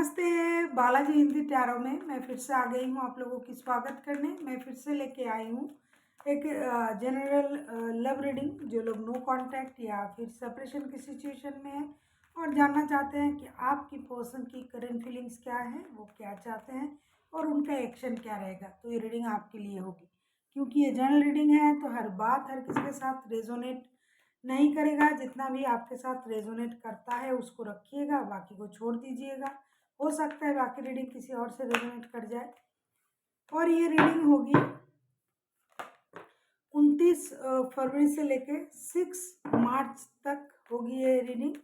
नमस्ते, बालाजी हिंदी टैरो में मैं फिर से आ गई हूँ आप लोगों की स्वागत करने। मैं फिर से लेके आई हूँ एक जनरल लव रीडिंग। जो लोग नो कांटेक्ट या फिर सेपरेशन की सिचुएशन में हैं और जानना चाहते हैं कि आपकी पर्सन की करंट फीलिंग्स क्या है, वो क्या चाहते हैं और उनका एक्शन क्या रहेगा, तो ये रीडिंग आपके लिए होगी। क्योंकि ये जनरल रीडिंग है तो हर बात हर किसी के साथ रेजोनेट नहीं करेगा। जितना भी आपके साथ रेजोनेट करता है उसको रखिएगा, बाकी को छोड़ दीजिएगा। हो सकता है बाकी रीडिंग किसी और से रेजोनेट कर जाए। और ये रीडिंग होगी 29 फरवरी से लेके 6 मार्च तक होगी। ये रीडिंग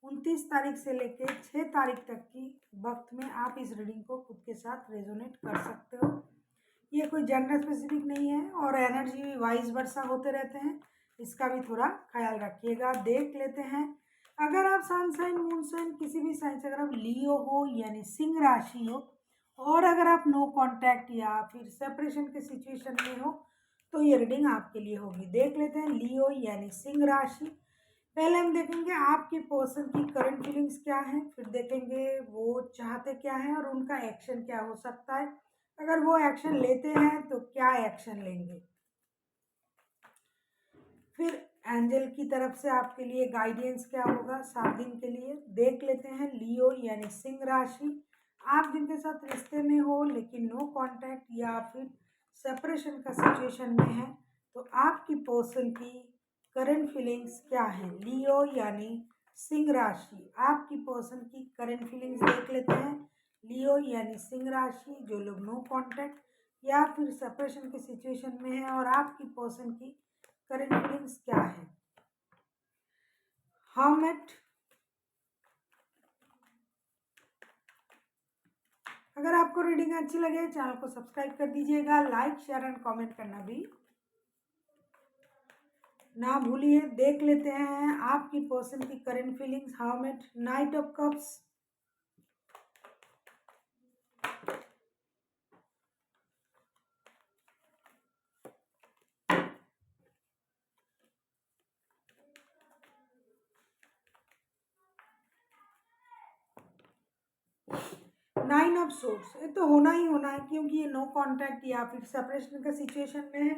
29 तारीख से लेके 6 तारीख तक की वक्त में आप इस रीडिंग को खुद के साथ रेजोनेट कर सकते हो। ये कोई जेंडर स्पेसिफिक नहीं है और एनर्जी वाइज वर्सा होते रहते हैं, इसका भी थोड़ा ख्याल रखिएगा। देख लेते हैं, अगर आप सन साइन मून साइन किसी भी साइन से अगर आप लियो हो यानी सिंह राशि हो और अगर आप नो कांटेक्ट या फिर सेपरेशन के सिचुएशन में हो तो ये रीडिंग आपके लिए होगी। देख लेते हैं लियो यानी सिंह राशि। पहले हम देखेंगे आपकी पर्सन की करंट फीलिंग्स क्या है, फिर देखेंगे वो चाहते क्या है और उनका एक्शन क्या हो सकता है। अगर वो एक्शन लेते हैं तो क्या एक्शन लेंगे। फिर एंजल की तरफ से आपके लिए गाइडेंस क्या होगा 7 दिन के लिए। देख लेते हैं लियो यानी सिंह राशि। आप जिनके साथ रिश्ते में हो लेकिन नो कांटेक्ट या फिर सेपरेशन का सिचुएशन में है तो आपकी पर्सन की करंट फीलिंग्स क्या है। लियो यानी सिंह राशि, आपकी पर्सन की करंट फीलिंग्स देख लेते हैं। लियो यानी सिंह राशि, जो लोग नो कांटेक्ट या फिर सेपरेशन के सिचुएशन में है और आपकी पर्सन की करंट फीलिंग्स क्या है। हर्मिट, अगर आपको रीडिंग अच्छी लगे चैनल को सब्सक्राइब कर दीजिएगा, लाइक शेयर एंड कमेंट करना भी ना भूलिए। देख लेते हैं आपकी पर्सन की current feelings. Hermit, night of cups, 9 of swords. ये तो होना ही होना है क्योंकि ये नो कांटेक्ट या फिर सेपरेशन का सिचुएशन में है।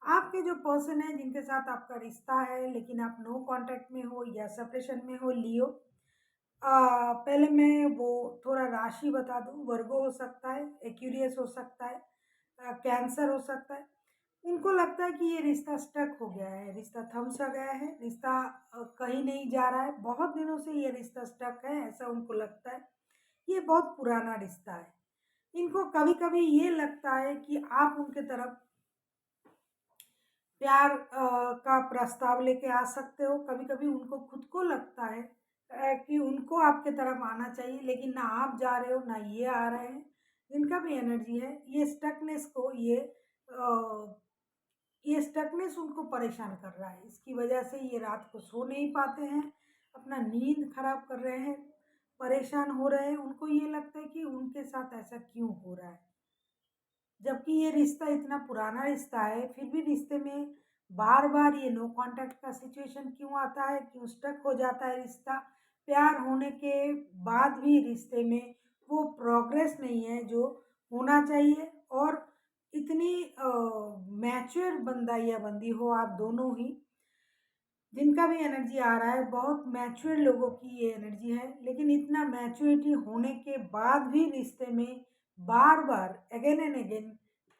आपके जो पर्सन है जिनके साथ आपका रिश्ता है लेकिन आप नो कांटेक्ट में हो या सेपरेशन में हो, लियो। पहले मैं वो थोड़ा राशि बता दूं। वर्गो हो सकता है, एक्यूरियस हो सकता है, कैंसर हो सकता है। उनको लगता है कि ये रिश्ता स्टक हो गया है, रिश्ता थम सा गया है, रिश्ता कहीं नहीं जा रहा है, बहुत दिनों से ये रिश्ता स्टक है, ऐसा उनको लगता है। ये बहुत पुराना रिश्ता है। इनको कभी कभी ये लगता है कि आप उनके तरफ प्यार का प्रस्ताव लेके आ सकते हो। कभी कभी उनको खुद को लगता है कि उनको आपके तरफ आना चाहिए लेकिन ना आप जा रहे हो ना ये आ रहे हैं। जिनका भी एनर्जी है ये स्टकनेस को ये स्टकनेस उनको परेशान कर रहा है। इसकी वजह से ये रात को सो नहीं पाते हैं, अपना नींद खराब कर रहे हैं, परेशान हो रहे हैं। उनको ये लगता है कि उनके साथ ऐसा क्यों हो रहा है, जबकि ये रिश्ता इतना पुराना रिश्ता है फिर भी रिश्ते में बार बार ये नो कांटेक्ट का सिचुएशन क्यों आता है, क्यों स्टक हो जाता है रिश्ता। प्यार होने के बाद भी रिश्ते में वो प्रोग्रेस नहीं है जो होना चाहिए। और इतनी मैच्योर बंदा या बंदी हो आप दोनों ही, जिनका भी एनर्जी आ रहा है बहुत मैच्योर लोगों की ये एनर्जी है, लेकिन इतना मैच्योरिटी होने के बाद भी रिश्ते में बार बार अगेन एंड अगेन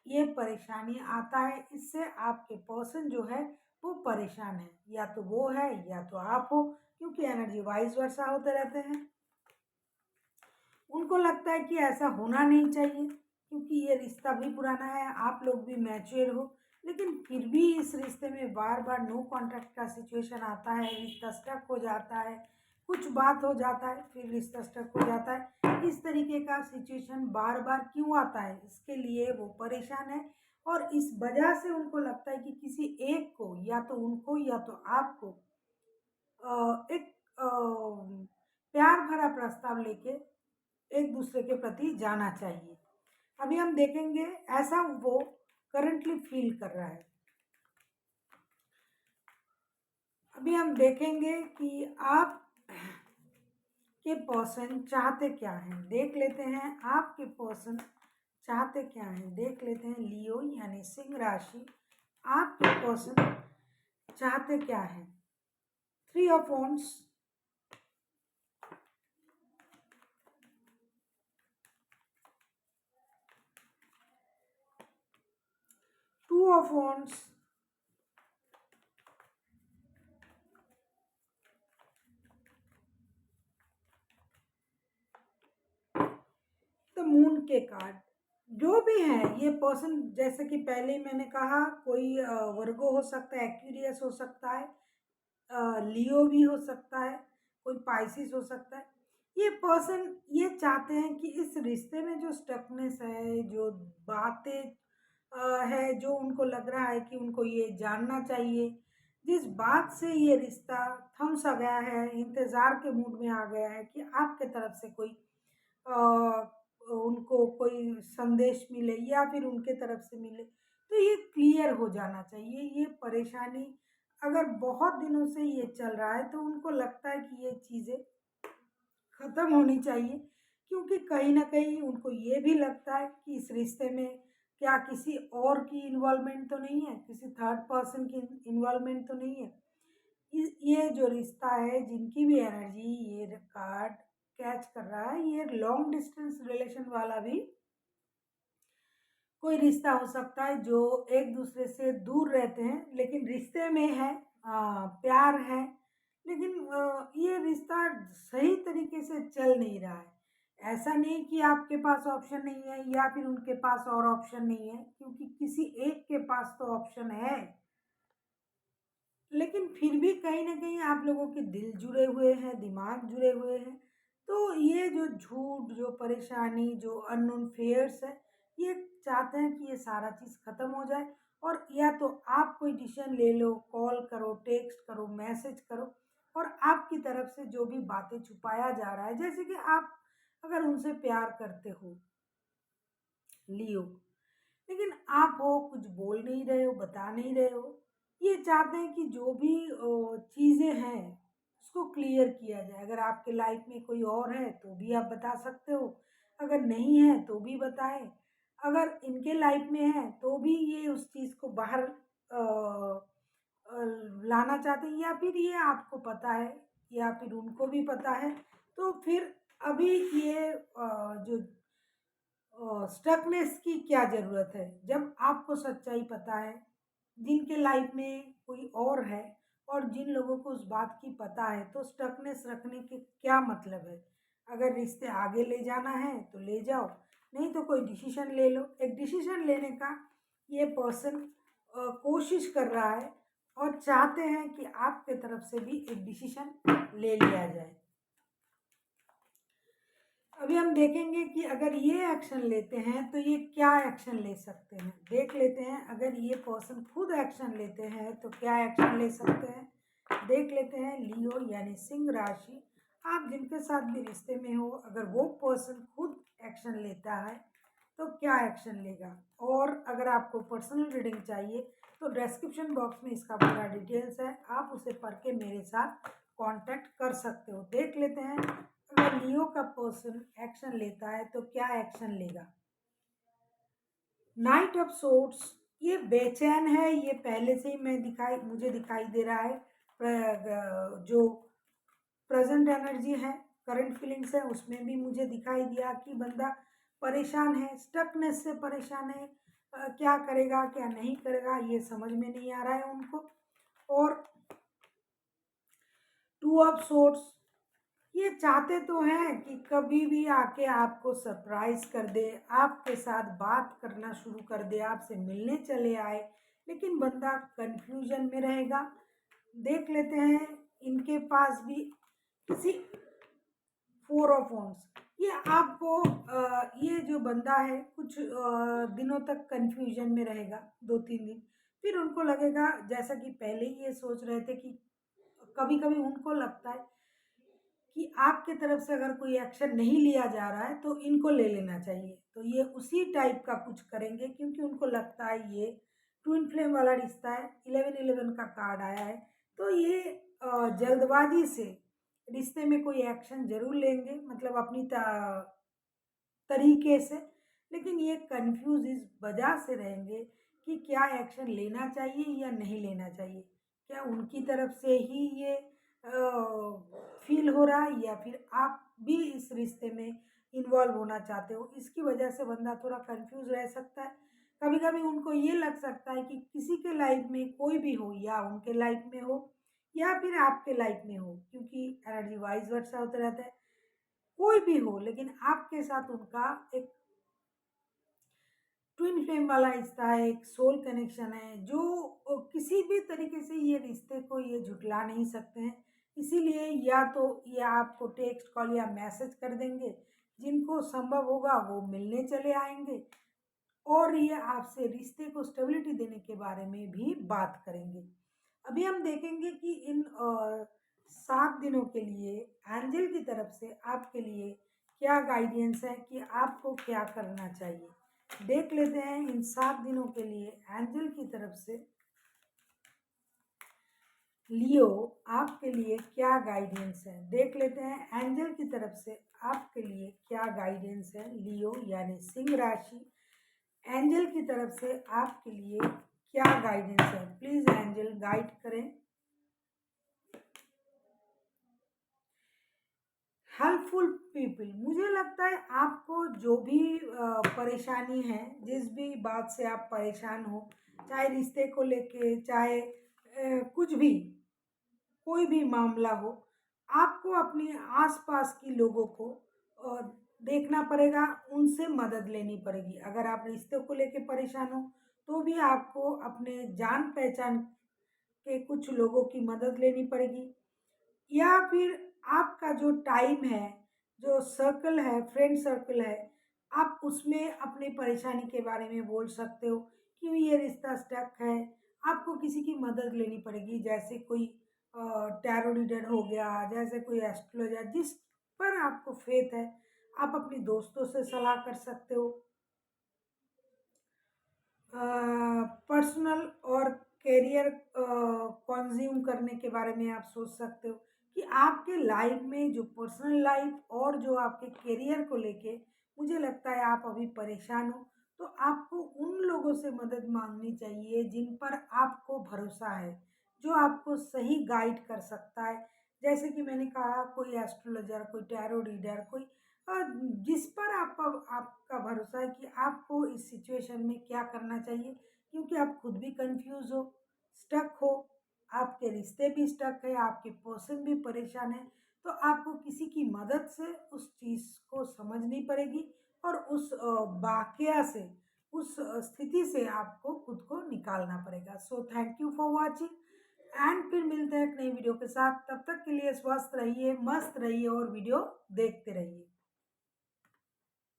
ये परेशानी आता है। इससे आपके पर्सन जो है वो परेशान है, या तो वो है या तो आप हो, क्योंकि एनर्जी वाइज वर्सा होते रहते हैं। उनको लगता है कि ऐसा होना नहीं चाहिए क्योंकि ये रिश्ता भी पुराना है, आप लोग भी मैच्योर हो, लेकिन फिर भी इस रिश्ते में बार बार नो कॉन्टैक्ट का सिचुएशन आता है, रिश्ता स्टक हो जाता है, कुछ बात हो जाता है फिर रिश्ता स्टक हो जाता है। इस तरीके का सिचुएशन बार बार क्यों आता है, इसके लिए वो परेशान है। और इस वजह से उनको लगता है कि किसी एक को, या तो उनको या तो आपको एक प्यार भरा प्रस्ताव लेके एक दूसरे के प्रति जाना चाहिए। अभी हम देखेंगे ऐसा वो करंटली फील कर रहा है। अभी हम देखेंगे कि आप के पर्सन चाहते क्या हैं, देख लेते हैं आपके पर्सन चाहते क्या हैं, देख लेते हैं लियो यानी सिंह राशि, आपके पर्सन चाहते क्या हैं। 3 of wands, 2 of wands, the moon के कार्ड। जो भी है ये पर्सन, जैसे कि पहले मैंने कहा, कोई वर्गो हो सकता है, एक्वेरियस हो सकता है, लियो भी हो सकता है, कोई पाइसिस हो सकता है। ये पर्सन ये चाहते हैं कि इस रिश्ते में जो स्टकनेस है, जो बातें है, जो उनको लग रहा है कि उनको ये जानना चाहिए, जिस बात से ये रिश्ता थम सा गया है, इंतज़ार के मूड में आ गया है कि आपके तरफ से कोई उनको कोई संदेश मिले या फिर उनके तरफ से मिले, तो ये क्लियर हो जाना चाहिए। ये परेशानी अगर बहुत दिनों से ये चल रहा है तो उनको लगता है कि ये चीज़ें ख़त्म होनी चाहिए, क्योंकि कहीं न कहीं उनको ये भी लगता है कि इस रिश्ते में क्या किसी और की इन्वॉल्वमेंट तो नहीं है, किसी थर्ड पर्सन की इन्वॉल्वमेंट तो नहीं है। ये जो रिश्ता है, जिनकी भी एनर्जी ये कार्ड कैच कर रहा है, ये लॉन्ग डिस्टेंस रिलेशन वाला भी कोई रिश्ता हो सकता है, जो एक दूसरे से दूर रहते हैं लेकिन रिश्ते में है, प्यार है, लेकिन ये रिश्ता सही तरीके से चल नहीं रहा है। ऐसा नहीं कि आपके पास ऑप्शन नहीं है या फिर उनके पास और ऑप्शन नहीं है, क्योंकि किसी एक के पास तो ऑप्शन है, लेकिन फिर भी कहीं न कहीं आप लोगों के दिल जुड़े हुए हैं, दिमाग जुड़े हुए हैं। तो ये जो झूठ, जो परेशानी, जो अननोन फेयर्स है, ये चाहते हैं कि ये सारा चीज़ ख़त्म हो जाए, और या तो आप कोई डिसीज़न ले लो, कॉल करो, टेक्स्ट करो, मैसेज करो, और आपकी तरफ से जो भी बातें छुपाया जा रहा है, जैसे कि आप अगर उनसे प्यार करते हो, लियो, लेकिन आप वो कुछ बोल नहीं रहे हो, बता नहीं रहे हो। ये चाहते हैं कि जो भी चीज़ें हैं, उसको क्लियर किया जाए। अगर आपके लाइफ में कोई और है, तो भी आप बता सकते हो। अगर नहीं है, तो भी बताएँ। अगर इनके लाइफ में है, तो भी ये उस चीज़ को बाहर लाना चाहते हैं, या फिर ये आपको पता है, या फिर उनको भी पता है। तो फिर अभी ये जो स्टकनेस की क्या ज़रूरत है, जब आपको सच्चाई पता है, जिनके लाइफ में कोई और है और जिन लोगों को उस बात की पता है, तो स्टकनेस रखने के क्या मतलब है। अगर रिश्ते आगे ले जाना है तो ले जाओ, नहीं तो कोई डिसीजन ले लो। एक डिसीजन लेने का ये पर्सन कोशिश कर रहा है, और चाहते हैं कि आपके तरफ से भी एक डिसीजन ले लिया जाए। अभी हम देखेंगे कि अगर ये एक्शन लेते हैं तो ये क्या एक्शन ले सकते हैं। देख लेते हैं, अगर ये पर्सन खुद एक्शन लेते हैं तो क्या एक्शन ले सकते हैं। देख लेते हैं लियो यानी सिंह राशि, आप जिनके साथ भी रिश्ते में हो, अगर वो पर्सन खुद एक्शन लेता है तो क्या एक्शन लेगा। और अगर आपको पर्सनल रीडिंग चाहिए तो डिस्क्रिप्शन बॉक्स में इसका पूरा डिटेल्स है, आप उसे पढ़ के मेरे साथ कांटेक्ट कर सकते हो। देख लेते हैं अगर लियो का पर्सन एक्शन लेता है तो क्या एक्शन लेगा। नाइट ऑफ सोर्ड्स, ये बेचैन है, ये पहले से ही मुझे दिखाई दे रहा है। जो प्रेजेंट एनर्जी है, करंट फीलिंग्स है, उसमें भी मुझे दिखाई दिया कि बंदा परेशान है, स्टकनेस से परेशान है। क्या करेगा क्या नहीं करेगा ये समझ में नहीं आ रहा है उनको। और 2 ऑफ सोर्ड्स, ये चाहते तो हैं कि कभी भी आके आपको सरप्राइज कर दे, आपके साथ बात करना शुरू कर दे, आपसे मिलने चले आए, लेकिन बंदा कंफ्यूजन में रहेगा। देख लेते हैं इनके पास भी किसी 4 ऑफ वॉन्ड्स, ये आपको ये जो बंदा है कुछ दिनों तक कंफ्यूजन में रहेगा, 2-3 दिन। फिर उनको लगेगा, जैसा कि पहले ही ये सोच रहे थे कि कभी कभी उनको लगता है कि आपके तरफ से अगर कोई एक्शन नहीं लिया जा रहा है तो इनको ले लेना चाहिए, तो ये उसी टाइप का कुछ करेंगे, क्योंकि उनको लगता है ये ट्विन फ्लेम वाला रिश्ता है, 11-11 का कार्ड आया है। तो ये जल्दबाजी से रिश्ते में कोई एक्शन ज़रूर लेंगे, मतलब अपनी तरीके से, लेकिन ये कन्फ्यूज़ इस वजह से रहेंगे कि क्या एक्शन लेना चाहिए या नहीं लेना चाहिए। क्या उनकी तरफ से ही ये फ़ील हो रहा है या फिर आप भी इस रिश्ते में इन्वॉल्व होना चाहते हो? इसकी वजह से बंदा थोड़ा कन्फ्यूज़ रह सकता है। कभी-कभी उनको ये लग सकता है कि किसी के लाइफ़ में कोई भी हो, या उनके लाइफ़ में हो या फिर आपके लाइफ़ में हो, क्योंकि एनर्जी वाइज़ वर्सा होता रहता है। कोई भी हो, लेकिन आपके साथ उनका एक ट्विन फ्लेम वाला रिश्ता है, एक सोल कनेक्शन है, जो किसी भी तरीके से ये रिश्ते को ये झुठला नहीं सकते हैं। इसीलिए या तो ये आपको टेक्स्ट, कॉल या मैसेज कर देंगे, जिनको संभव होगा वो मिलने चले आएँगे और ये आपसे रिश्ते को स्टेबिलिटी देने के बारे में भी बात करेंगे। अभी हम देखेंगे कि इन 7 दिनों के लिए एंजल की तरफ से आपके लिए क्या गाइडेंस है कि आपको क्या करना चाहिए। देख लेते हैं इन 7 दिनों के लिए एंजल की तरफ से लियो आपके लिए क्या गाइडेंस है। देख लेते हैं एंजल की तरफ से आपके लिए क्या गाइडेंस है, लियो यानी सिंह राशि। एंजल की तरफ से आपके लिए क्या गाइडेंस है, प्लीज एंजल गाइड करें। हेल्पफुल पीपल, मुझे लगता है आपको जो भी परेशानी है, जिस भी बात से आप परेशान हो, चाहे रिश्ते को लेके, चाहे कुछ भी, कोई भी मामला हो, आपको अपने आसपास के लोगों को अ, देखना पड़ेगा, उनसे मदद लेनी पड़ेगी। अगर आप रिश्तों को लेके परेशान हो, तो भी आपको अपने जान पहचान के कुछ लोगों की मदद लेनी पड़ेगी, या फिर आपका जो टाइम है, जो सर्कल है, फ्रेंड सर्कल है, आप उसमें अपनी परेशानी के बारे में बोल सकते हो, क्यों ये रिश्ता स्टक है। आपको किसी की मदद लेनी पड़ेगी, जैसे कोई टैरो रीडर हो गया, जैसे कोई एस्ट्रोलॉजर, जिस पर आपको फेथ है, आप अपने दोस्तों से सलाह कर सकते हो। पर्सनल और करियर कंज्यूम करने के बारे में आप सोच सकते हो कि आपके लाइफ में जो पर्सनल लाइफ और जो आपके करियर को लेके मुझे लगता है आप अभी परेशान हो, तो आपको उन लोगों से मदद मांगनी चाहिए जिन पर आपको भरोसा है, जो आपको सही गाइड कर सकता है। जैसे कि मैंने कहा, कोई एस्ट्रोलॉजर, कोई टैरो रीडर, कोई अ, जिस पर आपका भरोसा है कि आपको इस सिचुएशन में क्या करना चाहिए, क्योंकि आप खुद भी कंफ्यूज हो, स्टक हो, आपके रिश्ते भी स्टक है, आपके पर्सन भी परेशान है, तो आपको किसी की मदद से उस चीज़ को समझनी पड़ेगी और उस वाकया से, उस स्थिति से आपको खुद को निकालना पड़ेगा। So thank you for watching, and फिर मिलते हैं एक नई वीडियो के साथ। तब तक के लिए स्वस्थ रहिए, मस्त रहिए और वीडियो देखते रहिए।